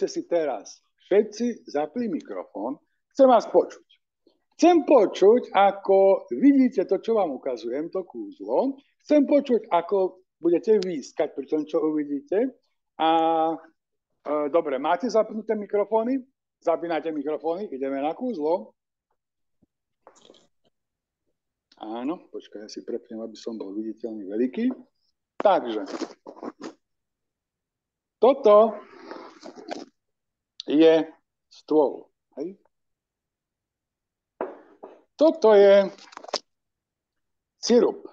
ste si teraz všetci zapli mikrofón, chcem vás počuť. Chcem počuť, ako vidíte to, čo vám ukazujem, to kúzlo. Chcem počuť, ako budete výskať pri tom, čo uvidíte. A dobre, máte zapnuté mikrofóny? Zapínate mikrofóny, ideme na kúzlo. Áno, počkaj, ja si prepnem, aby som bol viditeľný veľký. Takže, toto je stôl. Hej? Toto je sirup.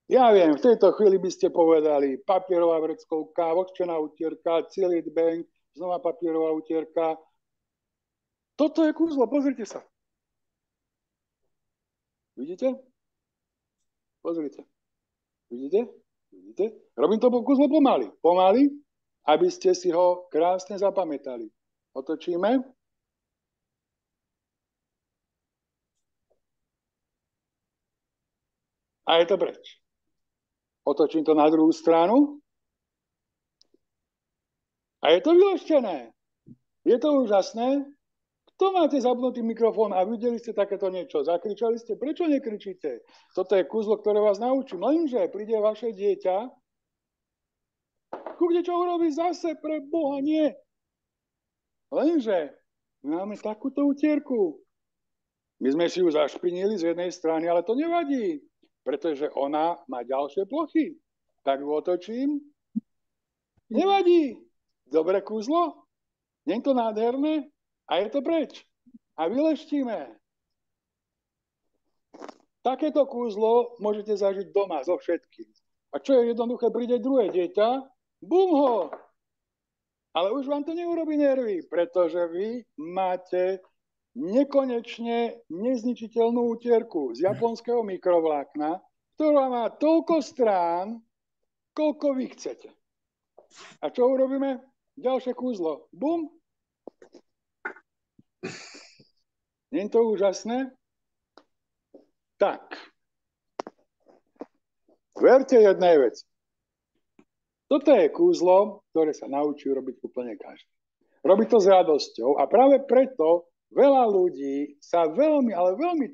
Ja viem, v tejto chvíli by ste povedali papierová vreckovka, vlhčená utierka, Cilit Bank, znova papierová utierka. Toto je kúzlo, pozrite sa. Vidíte? Pozrite. Vidíte? Vidíte? Robím to kúzlo pomaly. Pomaly, aby ste si ho krásne zapamätali. Otočíme. A je to preč. Otočím to na druhú stranu. A je to vyleštené. Je to úžasné. Kto máte zapnutý mikrofón a videli ste takéto niečo? Zakričali ste? Prečo nekričíte? Toto je kúzlo, ktoré vás naučím. Lenže príde vaše dieťa. Kúkne, čo urobí zase, pre Boha, nie. Lenže my máme takúto utierku. My sme si ju zašpinili z jednej strany, ale to nevadí. Pretože ona má ďalšie plochy. Tak ju otočím. Nevadí. Dobre kúzlo? Nie je to nádherné? A je to preč. A vyleštíme. Takéto kúzlo môžete zažiť doma so všetkým. A čo je jednoduché, príde druhé dieťa, bum ho. Ale už vám to neurobí nervy, pretože vy máte nekonečne nezničiteľnú utierku z japonského mikrovlákna, ktorá má toľko strán, koľko vy chcete. A čo urobíme? Ďalšie kúzlo. Bum. Nie je to úžasné? Tak. Verte jednej veci. Toto je kúzlo, ktoré sa naučí robiť úplne každý. Robí to s radosťou a práve preto veľa ľudí sa veľmi, ale veľmi